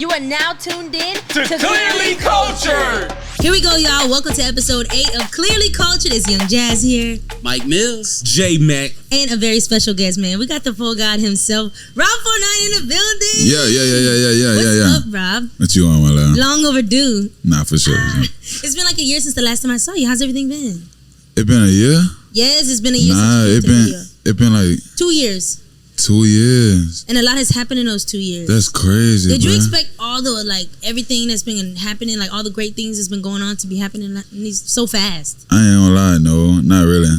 You are now tuned in to Clearly Cultured. Here we go, y'all. Welcome to episode 8 of Clearly Cultured. It's Young Jazz here. Mike Mills. J Mac. And a very special guest, man. We got the full god himself, Rob49 in the building. Yeah. What's up, Rob? What you on, my love? Long overdue. Nah, for sure. It's been like a year since the last time I saw you. How's everything been? It been a year? Yes, it's been a year it been like 2 years. 2 years. And a lot has happened in those 2 years. That's crazy. Did you man. expect all the everything that's been happening, like all the great things that's been going on to be happening so fast? I ain't gonna lie, no, not really.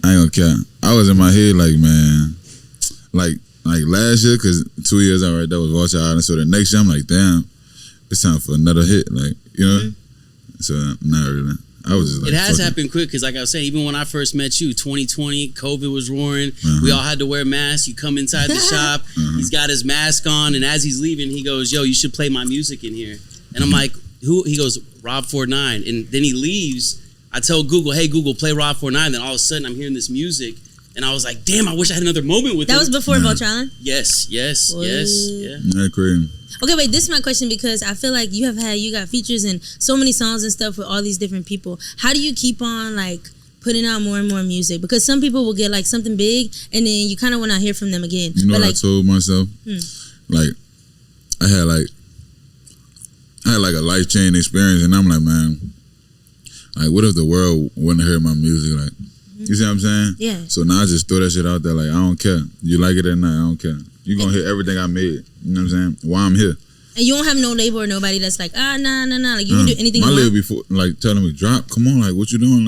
I ain't gonna cap. I was in my head like, man, like last year, cause 2 years out, right, that was Vulture Island. So the next year, I'm like, damn, it's time for another hit, like, you know. Mm-hmm. So not really. I was just like, it has happened quick because, like I was saying, even when I first met you, 2020, COVID was roaring. We all had to wear masks. You come inside the shop, he's got his mask on, and as he's leaving, he goes, "Yo, you should play my music in here." And I'm like, "Who?" He goes, "Rob49." And then he leaves. I tell Google, "Hey, Google, play Rob49." Then all of a sudden, I'm hearing this music, and I was like, "Damn, I wish I had another moment with him." That was before Vulture Island? Yes. Yeah. That's crazy. Okay, wait, this is my question because I feel like you got features and so many songs and stuff with all these different people. How do you keep on putting out more and more music? Because some people will get something big and then you kind of want to hear from them again. You know what I told myself? I had a life-changing experience, and I'm like, man, what if the world wouldn't hear my music? You see what I'm saying? Yeah. So now I just throw that shit out there. I don't care. You like it or not, I don't care. You're going to hear everything I made. You know what I'm saying? While I'm here. And you don't have no label or nobody that's like, nah. You can do anything you want. My label before, telling me, drop, come on, what you doing?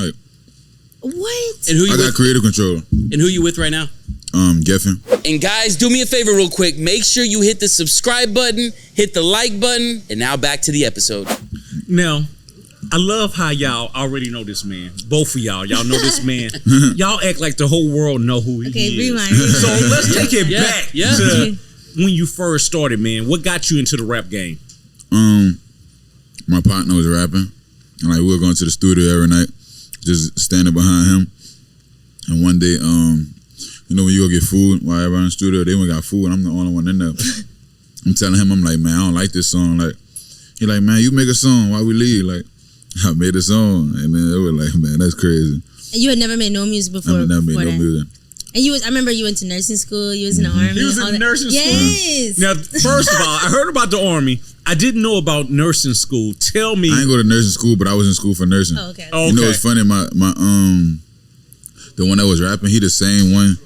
What? And who you I got creative control. And who you with right now? Geffen. And guys, do me a favor real quick. Make sure you hit the subscribe button, hit the like button, and now back to the episode. Now, I love how y'all already know this man. Both of y'all know this man. Y'all act like the whole world know who he is. Okay, rewind. So let's take it back to when you first started, man. What got you into the rap game? My partner was rapping. And we were going to the studio every night, just standing behind him. And one day, when you go get food while everybody in the studio, they went got food and I'm the only one in there. I'm telling him, I'm like, man, I don't like this song. He like, man, you make a song while we leave. I made a song, and then it was like, man, that's crazy. And you had never made no music before? I never made no music. And I remember you went to nursing school, you was in the army. He was in nursing school? Yes. Now, first of all, I heard about the army. I didn't know about nursing school. Tell me. I didn't go to nursing school, but I was in school for nursing. Oh, okay. You know, it's funny, my the one that was rapping, he the same one.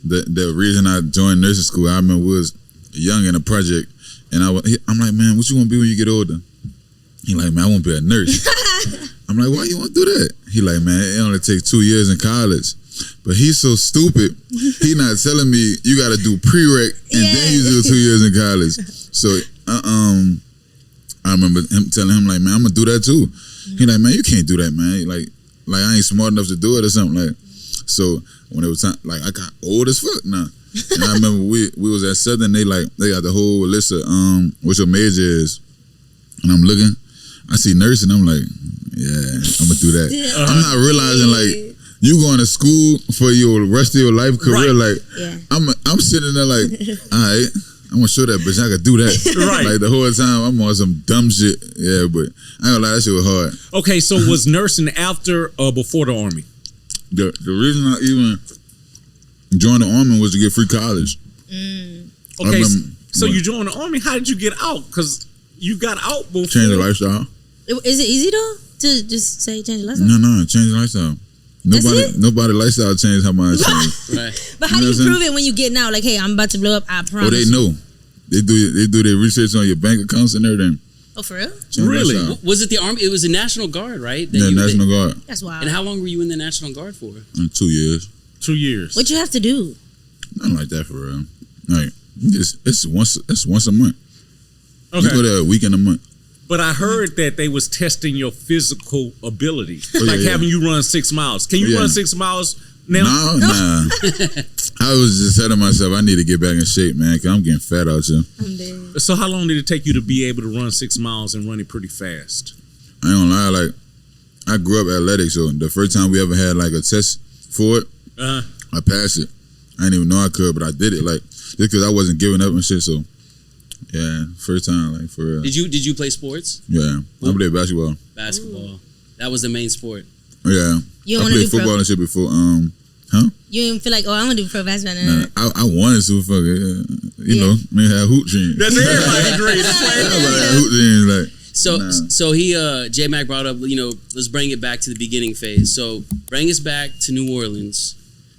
The reason I joined nursing school, I remember was young in a project, and I'm like, man, what you want to be when you get older? He like, man, I want to be a nurse. I'm like, why you want to do that? He like, man, it only takes 2 years in college. But he's so stupid. He not telling me you got to do prereq and then you do 2 years in college. So I remember him telling him like, man, I'm gonna do that too. He like, man, you can't do that, man. Like I ain't smart enough to do it or something. So when it was time, I got old as fuck now. And I remember we was at Southern. They got the whole list of what your major is, and I'm looking. I see nursing, I'm like, yeah, I'm gonna do that. I'm not realizing you going to school for your rest of your life career. Right. I'm sitting there all right, I'm gonna show that bitch I could do that. Right. The whole time I'm on some dumb shit. Yeah, but I ain't gonna lie, that shit was hard. Okay, so was nursing after or before the army? The reason I even joined the army was to get free college. Okay, so you joined the army. How did you get out? Because you got out before. Change the lifestyle. Is it easy though to just say change the lifestyle? No, change the lifestyle. Nobody lifestyle changed how mine changed. Right. But how do you prove it when you get out? Hey, I'm about to blow up. I promise. Oh, they know. They do their research on your bank accounts and everything. Oh, for real? Really? Was it the army? It was the National Guard, right? National Guard. That's wild. And how long were you in the National Guard for? 2 years. 2 years. What you have to do? Nothing like that for real. It's once a month. Okay. You go there a week in a month. But I heard that they was testing your physical ability, having you run 6 miles. Can you run 6 miles now? Nah. I was just telling myself I need to get back in shape, man, because I'm getting fat out here. I'm dead. So how long did it take you to be able to run 6 miles and run it pretty fast? I ain't gonna lie, I grew up athletic, so the first time we ever had a test for it, I passed it. I didn't even know I could, but I did it, just because I wasn't giving up and shit, so Yeah, first time, like, for real. Did you play sports? Yeah, I played basketball. Basketball. That was the main sport. Yeah, You I don't want to played do football pro? and shit before. You didn't feel like, oh, I'm gonna do pro basketball. No. I wanted to fuck it. You know, we had hoop dreams. That's everybody's dream. Everybody had hoop dreams, like. So he J Mac brought up, let's bring it back to the beginning phase. So bring us back to New Orleans.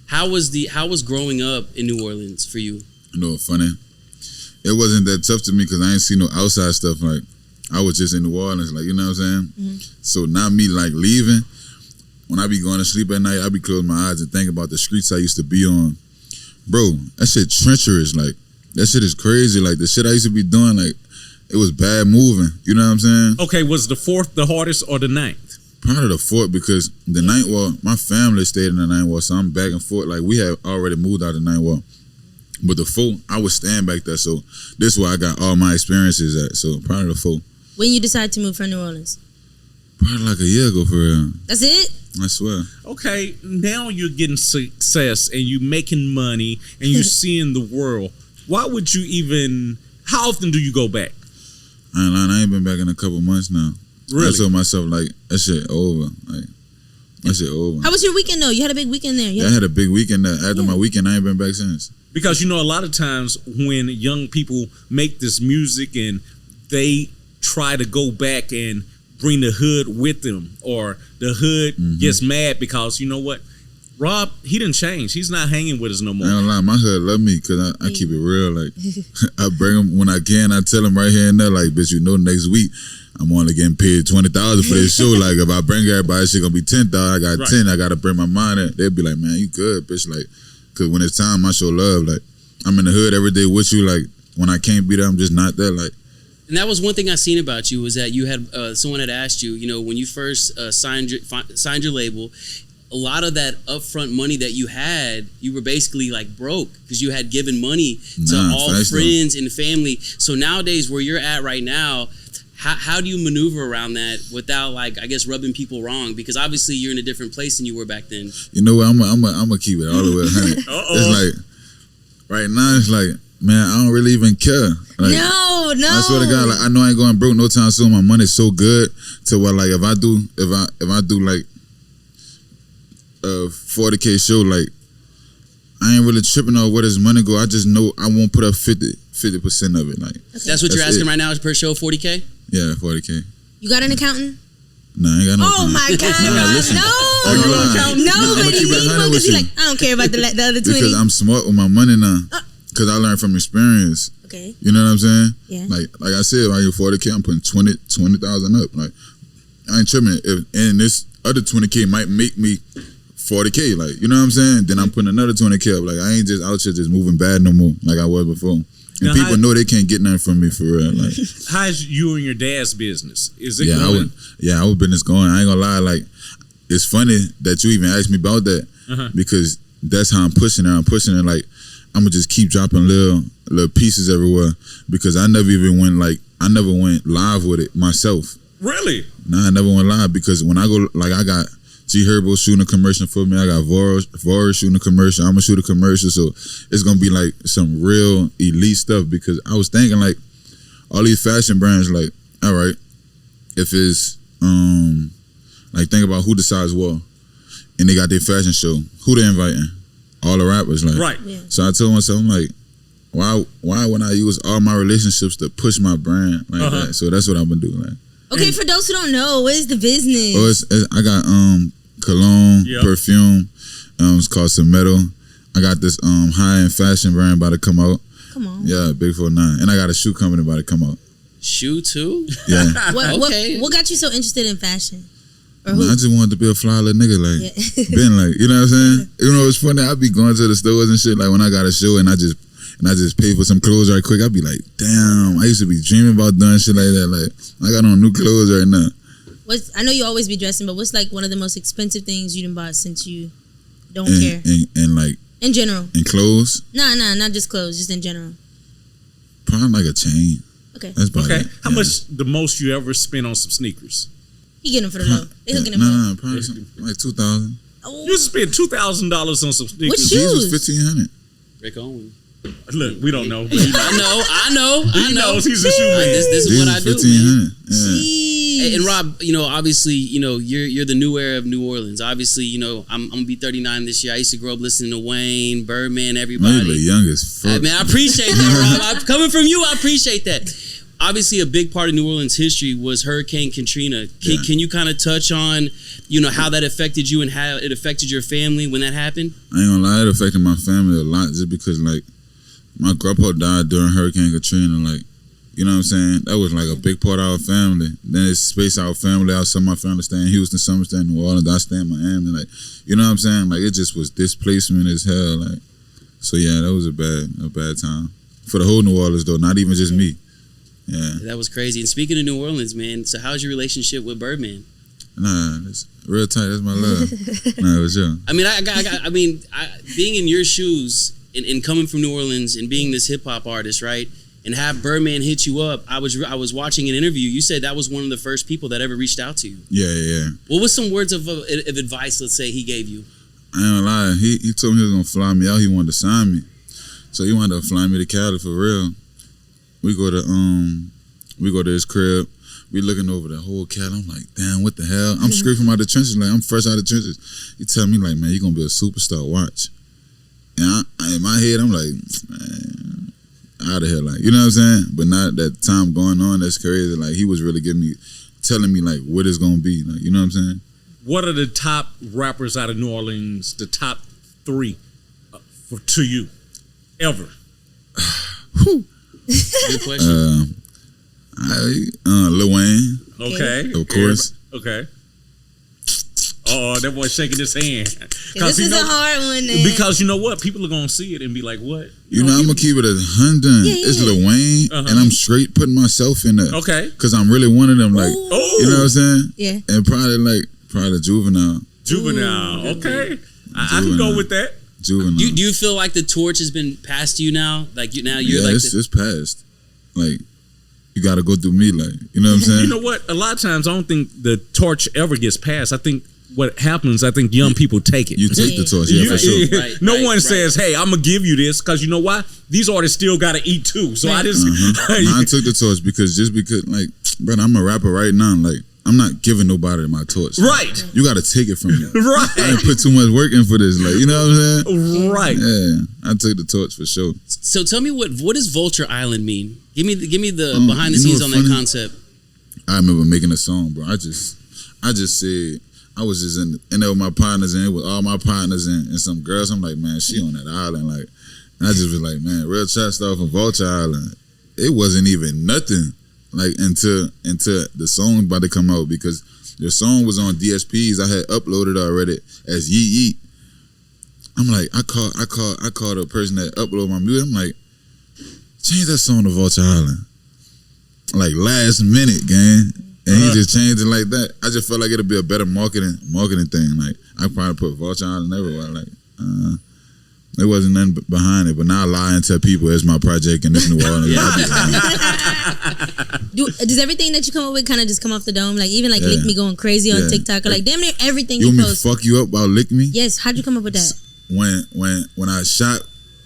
How was growing up in New Orleans for you? You know, funny. It wasn't that tough to me because I ain't see no outside stuff. Like, I was just in New Orleans, like, you know what I'm saying? Mm-hmm. So not me, like, leaving. When I be going to sleep at night, I be closing my eyes and think about the streets I used to be on. Bro, that shit treacherous. Like, that shit is crazy. Like, the shit I used to be doing, like, it was bad moving. You know what I'm saying? Okay, was the 4th the hardest or the 9th? Probably the 4th because the 9th wall, my family stayed in the 9th wall, so I'm back and forth. Like, we had already moved out of the 9th wall. But the 4th, I was staying back there, so this is where I got all my experiences at. So probably the 4th. When you decided to move from New Orleans? Probably like a year ago, for real. That's it? I swear. Okay, now you're getting success and you making money and you're seeing the world. Why would you even? How often do you go back? I ain't lying. I ain't been back in a couple months now. Really? I told myself, like, that shit over. Like, that shit over. How was your weekend though? You had a big weekend there. I had a big weekend there. After my weekend, I ain't been back since. Because a lot of times when young people make this music and they try to go back and bring the hood with them, or the hood gets mad because you know what, Rob, he didn't change. He's not hanging with us no more. I don't lie, my hood love me because I keep it real. Like, I bring them when I can. I tell them right here and there, like, bitch, next week I'm only getting paid $20 for this show. Like, if I bring everybody, shit gonna be $10,000. I got right. 10. I gotta bring my mind in. They'll be like, man, you good, bitch. Like, cause when it's time, I show love. Like, I'm in the hood every day with you. Like, when I can't be there, I'm just not there. Like. And that was one thing I seen about you was that you had someone had asked you, when you first signed your label, a lot of that upfront money that you had, you were basically like broke because you had given money to all friends and family. So nowadays, where you're at right now, how do you maneuver around that without, like, I guess, rubbing people wrong? Because obviously you're in a different place than you were back then. You know what? I'm gonna keep it all the way 100. It's like right now, it's like, man, I don't really even care. Like, no. I swear to God, like, I know I ain't going broke no time soon. My money's so good to where, like, if I do like a 40K show, like, I ain't really tripping on where this money go. I just know I won't put up 50% of it. Like, that's what you're asking right now is per show 40K? Yeah, 40K. You got an accountant? No, I ain't got no. Oh my God! Listen. No, but he's like, I don't care about the other 20. Because I'm smart with my money now. Because I learned from experience. Okay. You know what I'm saying? Yeah. Like I said, when I get 40K, I'm putting 20,000 up. Like, I ain't tripping. And this other 20K might make me 40K. Like, you know what I'm saying? Then I'm putting another 20K up. Like, I ain't just out here just moving bad no more like I was before. And now, people know they can't get nothing from me for real. Like, how's you and your dad's business? Is it going? Our business going. I ain't gonna lie. Like, it's funny that you even asked me about that because that's how I'm pushing it. I'm pushing it like I'm gonna just keep dropping little pieces everywhere because I never went live with it myself. Really? Nah, I never went live because when I go, like, I got G Herbo shooting a commercial for me. I got Vora shooting a commercial. I'm gonna shoot a commercial, so it's gonna be like some real elite stuff. Because I was thinking, like, all these fashion brands, like, all right, if it's like, think about who decides what, and they got their fashion show, who they inviting? All the rappers, like, right. Yeah. So I told myself, I'm like, why would I use all my relationships to push my brand like that? So that's what I'm gonna do. Like, okay, for those who don't know, what is the business? I got cologne, perfume. It's called some metal. I got this high-end fashion brand about to come out. Come on. Yeah, Big 49. And I got a shoe company about to come out. Shoe too? Yeah. What got you so interested in fashion? I just wanted to be a fly little nigga, like, been like, you know what I'm saying? You know, it's funny. I be going to the stores and shit, like, when I got a show and I just pay for some clothes right quick. I be like, damn, I used to be dreaming about doing shit like that. Like, I got on new clothes right now. I know you always be dressing, but what's like one of the most expensive things you done bought since you don't care? And like, in general. In clothes? Nah, not just clothes, just in general. Probably like a chain. Okay. That's probably it. How much the most you ever spent on some sneakers? He getting them for the low. They hooking him up. Probably like $2,000. You spent $2,000 on some sneakers. What shoes? These was $1,500. Rick Owen. Look, we don't know. But he knows. I know. He knows he's a shoe man. This is what I do, man. Yeah. And Rob, obviously, you're the new era of New Orleans. Obviously, I'm gonna be 39 this year. I used to grow up listening to Wayne, Birdman, everybody. Man, you're young as fuck. Man, I appreciate that, Rob. Coming from you, I appreciate that. Obviously, a big part of New Orleans history was Hurricane Katrina. Can you kind of touch on, how that affected you and how it affected your family when that happened? I ain't gonna lie, it affected my family a lot just because, like, my grandpa died during Hurricane Katrina, like, you know what I'm saying? That was like a big part of our family. Then it's spaced our family out. Some of my family stay in Houston, some stay in New Orleans, I stay in Miami. Like, you know what I'm saying? Like, it just was displacement as hell. Like, so yeah, that was a bad time for the whole New Orleans though. Not even just me. Yeah, that was crazy. And speaking of New Orleans, man, so how's your relationship with Birdman? Nah, it's real tight. That's my love. Nah, it was you. I mean, being in your shoes and coming from New Orleans and being this hip hop artist, right? And have Birdman hit you up. I was watching an interview. You said that was one of the first people that ever reached out to you. Yeah. What was some words of advice, let's say, he gave you? I ain't gonna lie. He told me he was gonna fly me out. He wanted to sign me. So he wanted to fly me to Cali for real. We go to his crib. We looking over the whole Cali. I'm like, damn, what the hell? I'm straight from out the trenches. Like, I'm fresh out of the trenches. He tell me, like, man, you're gonna be a superstar. Watch. And in my head, I'm like, man, out of here, like, you know what I'm saying? But not that time going on, that's crazy. Like, he was really telling me like what it's gonna be, like, you know what I'm saying? What are the top rappers out of New Orleans? The top 3 to you ever? Good question. Lil Wayne, okay, of course. Okay. Oh, that boy shaking his hand. This is a hard one. Then. Because you know what? People are going to see it and be like, what? You know, I'm going to keep it 100. It's Lil Wayne, and I'm straight putting myself in there. Okay. Because I'm really one of them, like, ooh. You know what I'm saying? Yeah. And probably Juvenile. Juvenile, okay. I can go with that. Juvenile. Do you feel like the torch has been passed to you now? Like, you're like... it's passed. Like, you got to go through me, like, you know what I'm saying? You know what? A lot of times, I don't think the torch ever gets passed. I think what happens, young people take it. You take the torch, for sure. Right, no one says, hey, I'm going to give you this, because you know why? These artists still got to eat too. So I just... I took the torch because, like, brother, I'm a rapper right now. Like, I'm not giving nobody my torch. Right. You got to take it from me. Right. I ain't put too much work in for this. Like, you know what I'm saying? Right. Yeah, I took the torch for sure. So tell me, what does Vulture Island mean? Give me the behind the scenes on that concept. I remember making a song, bro. I just said, I was just in there with my partners, and it was all my partners and some girls. I'm like, man, she on that island. Like, and I just was like, man, real chat stuff from Vulture Island. It wasn't even nothing. Like, until the song about to come out, because the song was on DSPs. I had uploaded already as Yeet Yeet. I'm like, I called the person that uploaded my music. I'm like, change that song to Vulture Island. Like, last minute, gang. And he just changed it like that. I just felt like it'd be a better marketing thing. Like, I probably put Vulture Island everywhere. Like, there wasn't nothing behind it. But now I lie and tell people it's my project and it's New Orleans. Does everything that you come up with kind of just come off the dome? Like, even like Lick Me going crazy on TikTok, or like damn near everything you post. You want me to fuck you up about Lick Me? Yes. How'd you come up with that? When I shot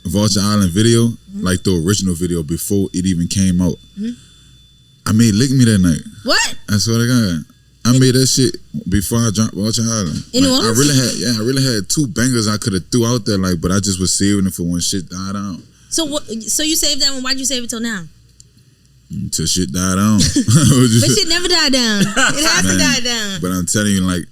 Vulture Island video, like the original video before it even came out, I made Lick Me that night. What? I swear to God. I made that shit before I dropped Vulture Island. In New Orleans? I really had 2 bangers I could have threw out there, like, but I just was saving it for when shit died out. So you saved that one? Why'd you save it till now? Until shit died out. But shit never died down. It has to die down. But I'm telling you, like,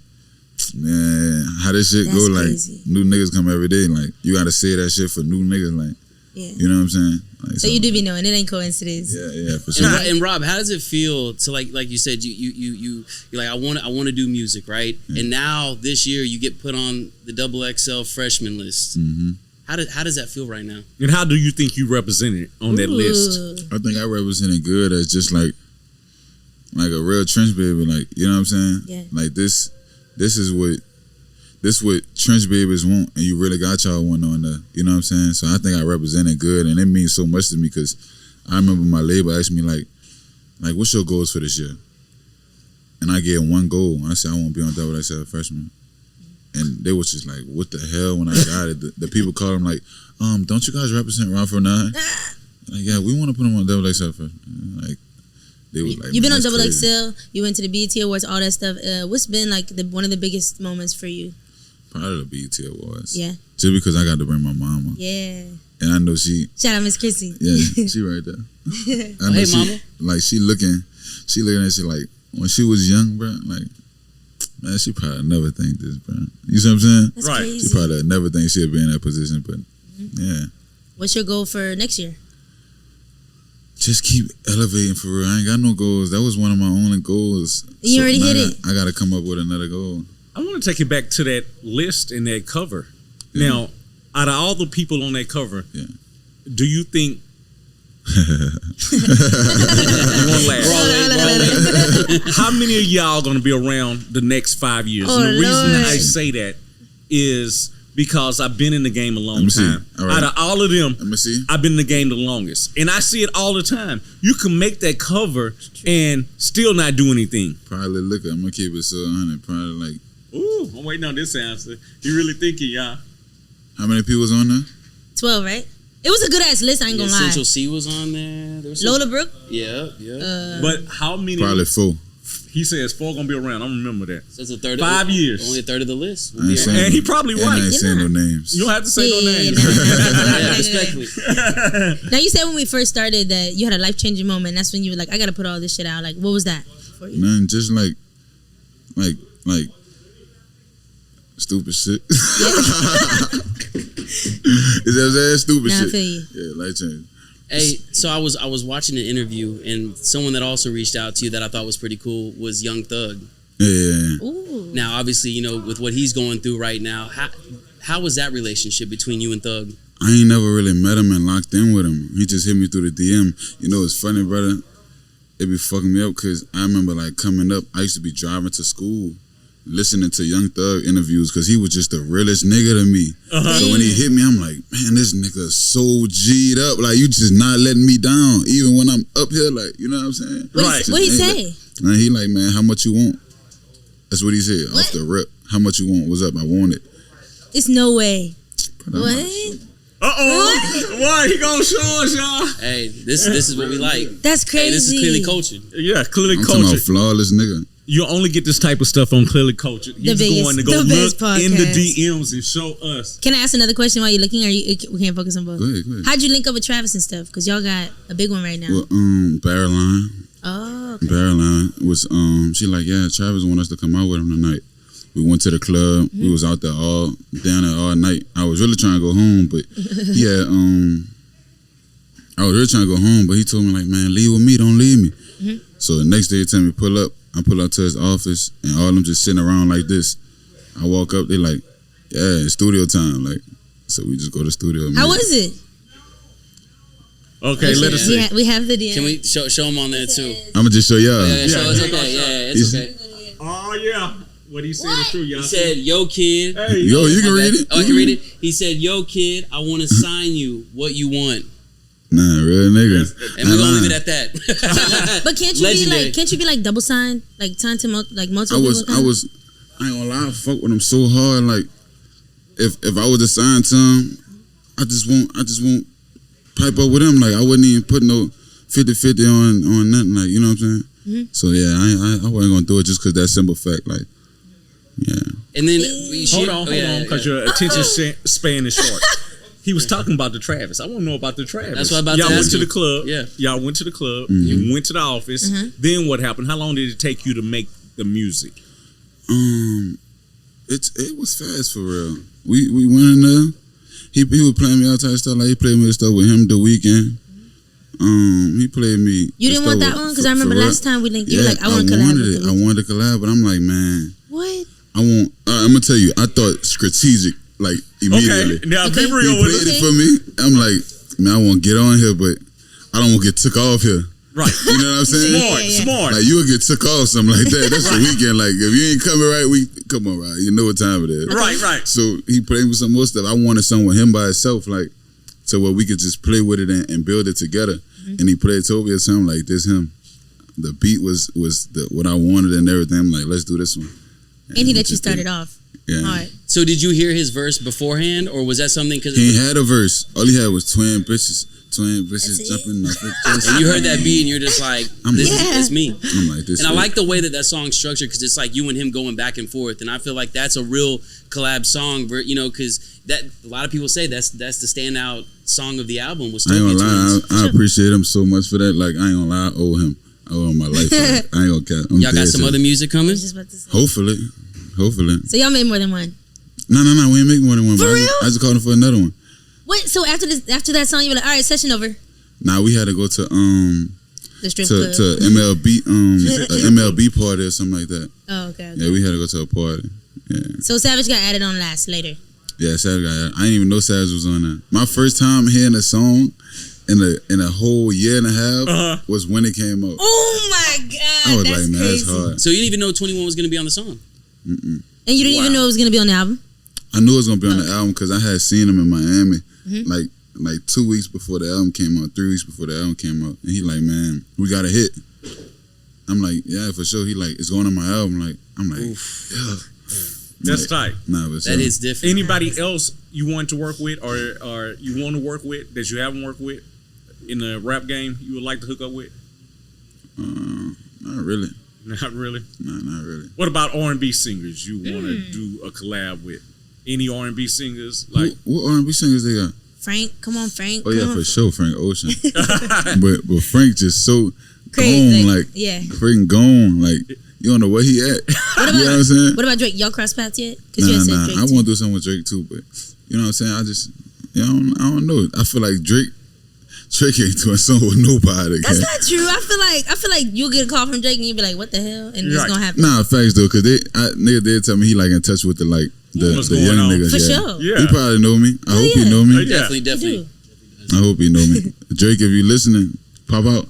man, how this shit go, like, crazy. New niggas come every day. Like, you gotta say that shit for new niggas, like, you know what I'm saying? Like, so you do be knowing, it ain't coincidence. Yeah, for sure. And Rob, how does it feel to like you said, you're like, I want to do music, right? Yeah. And now this year you get put on the XXL freshman list. Mm-hmm. How does that feel right now? And how do you think you represented on that list? I think I represented good as just like a real trench baby, like, you know what I'm saying? Yeah. Like this is what trench babies want, and you really got y'all one on there. You know what I'm saying? So I think I represented good, and it means so much to me because I remember my label asked me like, what's your goals for this year? And I gave one goal. I said I want to be on XXL freshman, and they was just like, what the hell when I got it? The people called him like, don't you guys represent Rob49? Like, yeah, we want to put him on Double XL first. Like, they was like, you've been on Double crazy. XL, you went to the BET Awards, all that stuff. What's been like one of the biggest moments for you? Probably the BET Awards. Yeah. Just because I got to bring my mama. Yeah. And I know she. Shout out Miss Chrissy. Yeah, she right there. I know hey, she, mama. Like, she looking at she like, when she was young, bro, like, man, she probably never think this, bro. You see what I'm saying? That's Right. crazy. She probably never think she'd be in that position, but yeah. What's your goal for next year? Just keep elevating for real. I ain't got no goals. That was one of my only goals. You already now hit it. I got to come up with another goal. I want to take you back to that list and that cover. Yeah. Now, out of all the people on that cover, Yeah. do you think how many of y'all gonna be around the next 5 years? Oh, and the reason Lord. I say that is because I've been in the game a long Let me see. time. All right. Out of all of them, Let me see. I've been in the game the longest, and I see it all the time. You can make that cover and still not do anything. Probably liquor. I'm going to keep it so 100. Probably like, Ooh, I'm waiting on this answer. You really thinking, y'all? how many people's on there? 12, right? It was a good ass list. I ain't gonna lie. Essential C was on there. There was some- Lola Brooke. Yeah. But how many? Probably 4. He says 4 gonna be around. I remember that. That's a third. 5 years. Only a third of the list. I ain't saying And he probably and right. I ain't You're saying no not. names. You don't have to say no Yeah, names. Yeah, respectfully. Now you said when we first started that you had a life changing moment. That's when you were like, I gotta put all this shit out. Like, what was that for you? Nothing, just like stupid shit. Is that what I'm saying? Stupid Nah, I shit. feel you. Yeah, life change. Hey, so I was watching an interview, and someone that also reached out to you that I thought was pretty cool was Young Thug. Yeah. Ooh. Now, obviously, you know, with what he's going through right now, how was that relationship between you and Thug? I ain't never really met him and locked in with him. He just hit me through the DM. You know, it's funny, brother. It be fucking me up because I remember like coming up, I used to be driving to school, listening to Young Thug interviews because he was just the realest nigga to me. So when he hit me, I'm like, man, this nigga so G'd up. Like, you just not letting me down. Even when I'm up here, like, you know what I'm saying? What he say? And he like, man, how much you want? That's what he said off the rip. How much you want? What's up? I want it. It's no way. But I'm What? like, Why he gonna show us, y'all? Hey, this is what we like. That's crazy. Hey, this is clearly cultured. Yeah, clearly I'm talking about culture. flawless nigga. You only get this type of stuff on Clearly Culture. He's going to go the best look in the podcast. DMs and show us. Can I ask another question while you're looking? Or we can't focus on both? Go ahead. How'd you link up with Travis and stuff? Because y'all got a big one right now. Well, Barreline. Oh, okay. Barreline was she like, yeah, Travis want us to come out with him tonight. We went to the club. We was out there down there all night. I was really trying to go home, but yeah, I was really trying to go home, but he told me like, man, leave with me, don't leave me. So the next day he told me pull up. I pull up to his office and all of them just sitting around like this. I walk up, they like, yeah, it's studio time. Like, so we just go to the studio. How was it? Okay, let us see. We have the DM. Can we show him on there too? I'm gonna just show y'all. Yeah, show Yeah, us. yeah. Okay, yeah, it's okay. Oh, yeah. What he said is true, y'all. He said, "Yo, kid." Hey, Yo, you can My read bad. it. Oh, I can read it. He said, "Yo, kid, I want to sign you. What you want?" Nah, real nigga. And we're gonna leave it at that. But can't you Legendary. be like double signed, like signed to multiple I people? was. I ain't gonna lie. I fuck with him so hard. Like, if I was assigned to him, I just won't pipe up with him. Like, I wouldn't even put no 50-50 on nothing. Like, you know what I'm saying? So yeah, I wasn't gonna do it just because that simple fact. Like, yeah. And then Hold on, because your attention span is short. He was talking about the Travis. I want to know about the Travis. That's what I'm about to Y'all went ask to you. the club. Yeah. Y'all went to the club. You went to the office. Then what happened? How long did it take you to make the music? It was fast for real. We went in there. He was playing me all type of stuff. Like, he played me the stuff with him The Weeknd. He played me. You didn't want that one? Because I remember last time we linked, you were like, I want to collab with I wanted to collab, but I'm like, man. What? I'm gonna tell you, I thought strategic, like, immediately. Okay, now be Okay. He real with played us. it for me. I'm like, man, I want to get on here, but I don't want to get took off here. Right. You know what I'm saying? Smart. Like, you will get took off, something like that. That's The Weeknd. Like, if you ain't coming right, come on, right? You know what time it is. Right. So he played with some more stuff. I wanted something with him by himself, like, so where we could just play with it and build it together. And he played Toby or something like this. Him, the beat was what I wanted and everything. I'm like, let's do this one. And he we let you just start did it off. Yeah. All right. So did you hear his verse beforehand, or was that something? Because He had a verse. All he had was twin bitches That's it. jumping off the chest. and you heard that beat, and you're just like, "This is me." I'm like this. And I like the way that song's structured because it's like you and him going back and forth, and I feel like that's a real collab song. You know, because that a lot of people say that's the standout song of the album. Was I ain't Tokyo gonna lie. Twins. I appreciate him so much for that. Like I ain't gonna lie. I owe him. I owe him my life. For that. I ain't gonna cap. Y'all got some other music I coming? was just about to say. Hopefully. So y'all made more than one. No. We ain't making more than one. For but real? I just called him for another one. Wait, so after that song, you were like, all right, session over. Nah, we had to go to The strip club. to MLB a MLB party or something like that. Oh, okay. Yeah, we had to go to a party. Yeah. So Savage got added on later. Yeah, Savage got I didn't even know Savage was on there. My first time hearing a song in a whole year and a half was when it came out. Oh my God. I was that's like, man, crazy. that's hard. So you didn't even know 21 was going to be on the song? Mm-mm. And you didn't even know it was going to be on the album? I knew it was gonna be on the album because I had seen him in Miami, like 2 weeks before the album came out, 3 weeks before the album came out, and he like, man, we got a hit. I'm like, yeah, for sure. He like, it's going on my album. Like, I'm like, yeah. That's like, tight. Nah, but That is different. Anybody else you want to work with or you want to work with that you haven't worked with in the rap game you would like to hook up with? Not really. Not really. Nah, not really. What about R&B singers you want to do a collab with? Any R&B singers? Like What R&B singers they got? Frank, come on, Frank. Oh come yeah, on. for sure, Frank Ocean. but Frank just so Crazy, gone, like yeah. freaking gone, like you don't know where he at. What about, you know what I'm saying? What about Drake? Y'all cross paths yet? Because you had said Nah. Drake I too. want to do something with Drake too, but you know what I'm saying? I just, I don't know. I feel like Drake ain't doing something with nobody. That's not true. I feel like you'll get a call from Drake and you'll be like, what the hell? And it's gonna happen. Nah, facts though, cause nigga did tell me he like in touch with the What's the going young on? niggas. For yeah. sure. Yeah. He probably know me. I hope yeah. he know me. Yeah. Definitely. I hope he know me. Drake, if you listening, pop out.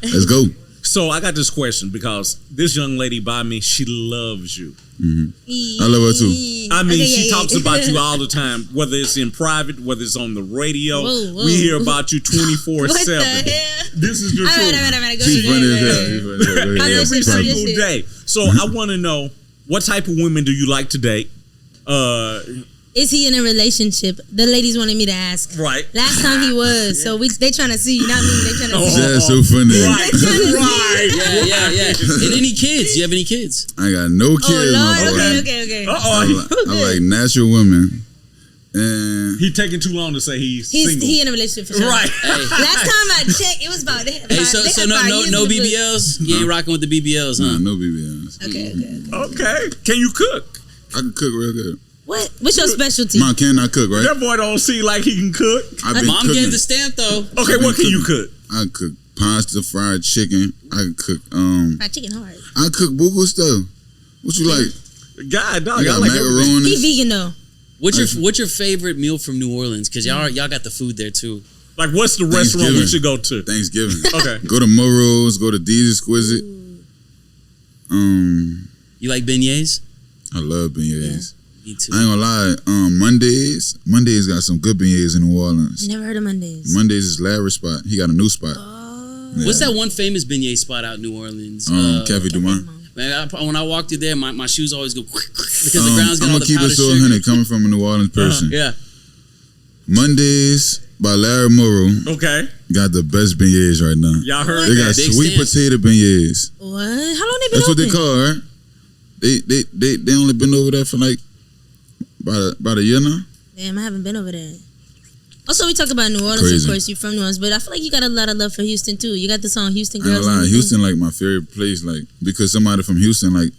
Let's go. So I got this question because this young lady by me, she loves you. I love her too. I mean, she talks about you all the time, whether it's in private, whether it's on the radio. Whoa. We hear about you 24/7. What the hell? This is the All truth. right, go She's ahead. funny Go as ahead. hell. She's funny as hell. Go ahead. Every Yes, yes, single yes. day. So I want to know, what type of women do you like to date? Is he in a relationship? The ladies wanted me to ask. Right. Last time he was. So they trying to see you, not me. They trying to see. That's so funny. Right. Right. Yeah. And any kids? Do you have any kids? I ain't got no Oh kids. Lord. motherfucker. Okay. Uh-oh. I like natural women. And He taking too long to say he's He's single. he in a relationship for sure. Right. Hey. Last time I checked, it was about. Hey, so no BBLs? You ain't rocking with the BBLs, huh? nah, no BBLs. Okay. Okay. Can you cook? I can cook real good. What's your specialty? Mom, can I cook, right? That boy don't seem like he can cook. I been Mom cooking. gave the stamp though. Okay, what can you cook? I can cook pasta, fried chicken. I can cook Fried chicken hard. I cook buku stuff. What you like? God, dog. I got I like everything. He macaroni. vegan though. What's your favorite meal from New Orleans? Because y'all got the food there too. Like, what's the restaurant we Thanksgiving. should go to? Thanksgiving. Okay. Go to Murrow's. Go to D's Exquisite. You like beignets? I love beignets. Me too. I ain't gonna lie. Mondays got some good beignets in New Orleans. Never heard of Mondays. Mondays is Larry's spot. He got a new spot. Yeah. What's that one famous beignet spot out in New Orleans? Cafe Du Monde. Man, when I walk through there, my shoes always go because the ground's got I'm all gonna the keep powdered it so sugar. 100 coming from a New Orleans person. Yeah. Mondays by Larry Morrow Okay. got the best beignets right now. Y'all heard They got that? Big sweet stand. potato beignets. What? How long they been That's what open? they call it, right? They only been over there for like about a year now. Damn, I haven't been over there. Also, we talk about New Orleans, Crazy. of course. You're from New Orleans, but I feel like you got a lot of love for Houston too. You got the song "Houston I ain't Girls." gonna lie, and Houston like my favorite place, like because somebody from Houston like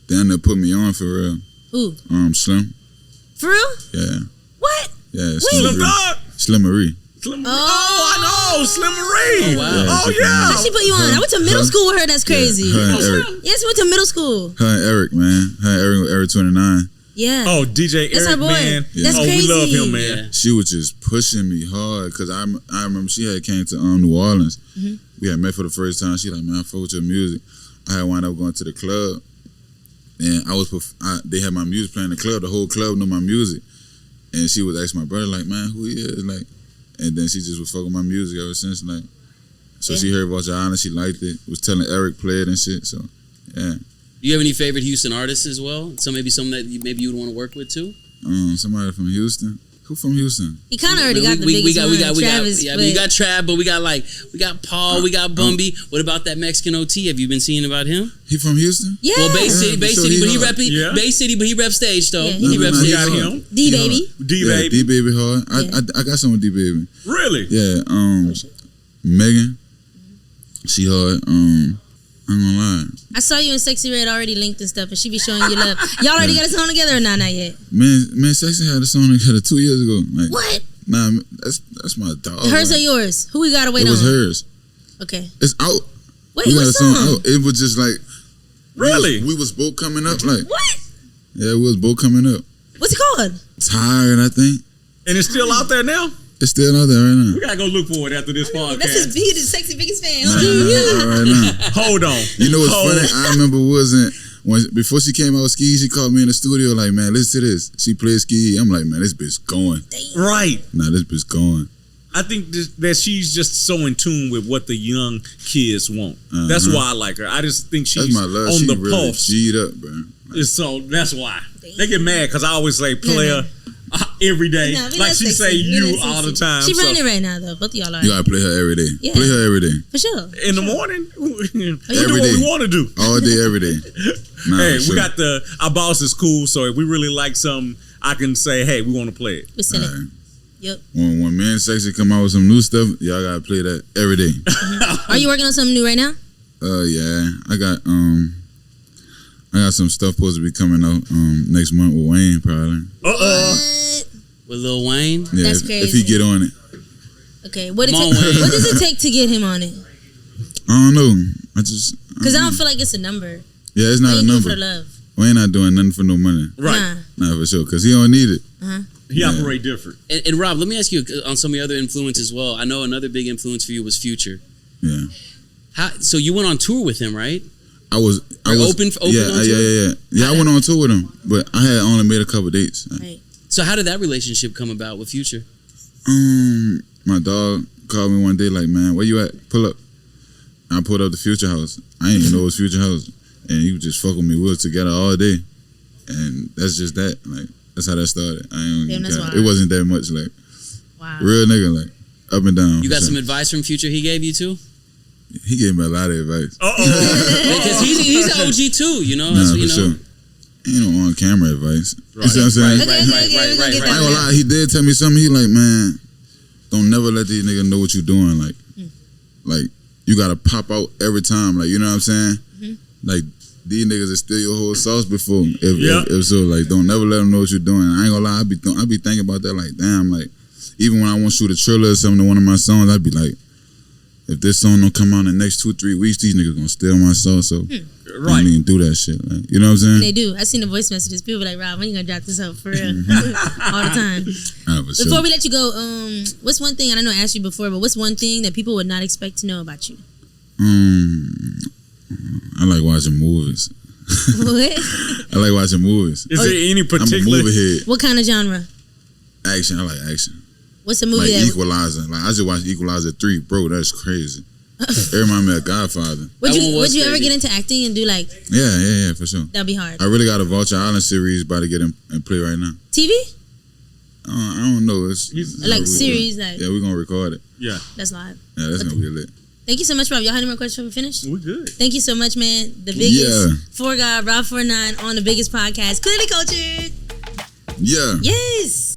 down there put me on for real. Who? Slim. For real? Yeah. What? Yeah, Slim Slim Dog. Slimmery. Slim. Oh. I know. Slim Marie. Oh, wow. Yeah, Oh, she yeah. How she put you on? I went to middle school with her. That's crazy. Her and Eric. Yes, we went to middle school. Her and Eric, man. Her and Eric 29. Yeah. Oh, DJ That's Eric, our boy. man. That's oh, crazy. we love him, man. Yeah. She was just pushing me hard because I remember she had came to New Orleans. We had met for the first time. She like, man, I fuck with your music. I had wound up going to the club, and they had my music playing in the club. The whole club knew my music, and she was asking my brother like, man, who he is, like, and then she just was fucking my music ever since, like. So Yeah. she heard about Joanna, she liked it. Was telling Eric play it and shit. So yeah. Do you have any favorite Houston artists as well? So maybe some that you would want to work with too. Somebody from Houston. Who from Houston? He kind of already got the biggest one, Travis. We got Trav, but we got Paul, we got Bumby. What about that Mexican OT? Have you been seeing about him? He from Houston? Yeah. Well, Bay City, but he rep Yeah. Bay City, but he rep stage though. Yeah, he rep stage. got him. D Baby. D Baby. D Baby hard. I got some with D Baby. Really? Yeah. Megan. She hard. I'm gonna lie. I saw you and Sexy Red already linked and stuff, and she be showing you love. Y'all already got a song together or not yet? Man, Sexy had a song together 2 years ago. Like, What? Nah, that's my dog. Hers like, or yours? Who we gotta wait on? It was hers. Okay. It's out. Wait, We got what a song song? out. It was just like Really? we was both coming up. Like, What? yeah, we was both coming up. What's it called? Tired, I think. And it's still out there now? It's still out there right now. We gotta go look for it after this podcast. That's his beat, his Sexy biggest fan. Right now. Hold on. You know what's funny? I remember before she came out with Ski, she called me in the studio like, man, listen to this. She played Ski. I'm like, man, this bitch going. Right. Nah, this bitch going. I think that she's just so in tune with what the young kids want. That's why I like her. I just think she's That's my love. on She the really pulse. G'd up, bro. So that's why. They get mad because I always say player every day. No, we like not she sexy. say We you not all the sexy. time. She so running right now though. Both of y'all are. You gotta play her every day. Yeah. Play her every day. For sure. in the morning, we do Every what day. we want to do. All day, every day. Nah, Hey, for sure. we got our boss is cool, so if we really like something, I can say, hey, we want to play it. We send it. Alright. Yep. When Man Sexy come out with some new stuff, y'all gotta play that every day. Are you working on something new right now? Yeah, I got some stuff supposed to be coming out next month with Wayne probably. What? With Lil Wayne. Yeah, That's if he crazy. get on it. Okay. What Come on, Wayne. does it take to get him on it? I don't know. I just Because I don't feel like it's a number. yeah, it's Why not a you do it number. for the love? Wayne not doing nothing for no money. Right. Nah. Nah, for sure, cause he don't need it. He Yeah. operate different. And Rob, let me ask you on some of your other influence as well. I know another big influence for you was Future. Yeah, So you went on tour with him, right? I was open yeah, on tour? Yeah, I went on tour with him, but I had only made a couple dates. Right. So how did that relationship come about with Future? My dog called me one day like, man, where you at? Pull up. I pulled up the Future House. I didn't even know it was Future House, and he was just fucking me. We was together all day, and that's just that. Like that's how that started. Damn, that's wild. It wasn't that much. Like Wow. real nigga, like up and down. You for got some sure. advice from Future he gave you too? He gave me a lot of advice. Because he's an OG too, you know? Nah, That's, for you know. sure. Ain't no on camera advice. Right. You see what I'm saying? Okay, we gonna get I ain't that gonna one. lie, he did tell me something. He like, man, don't never let these niggas know what you doing. Like you gotta pop out every time. Like, you know what I'm saying? Like these niggas will steal your whole sauce before. If so, like, don't never let them know what you're doing. I ain't gonna lie, I be thinking about that. Like, damn, like even when I want to shoot a trailer or something to one of my songs, I'd be like, if this song don't come out in the next 2-3 weeks, these niggas gonna steal my sauce. So I Right. don't even do that shit. Like, you know what I'm saying? They do. I seen the voice messages. People be like, Rob, when you gonna drop this up for real? All the time. Nah, for sure. Before we let you go, what's one thing, and I know I asked you before, but what's one thing that people would not expect to know about you? I like watching movies. What? I like watching movies. Is there any I'm a particular? movie head. What kind of genre? Action. I like action. What's a Like movie that Equalizer. Like I just watched Equalizer 3. Bro, that's crazy. It remind me of Godfather. would That one was you ever crazy. get into acting and do like Yeah, for sure. that'd be hard? I really got a Vulture Island series about to get in and play right now. TV? I don't know. It's Like we- series, like Yeah, we're gonna record it. Yeah, that's live. Yeah, that's gonna be lit. Thank you so much, Rob. Y'all had any more questions before we finish? we good. Thank you so much, man. The biggest Yeah. Rob49 on the biggest podcast, Clearly Cultured. Yeah. Yes.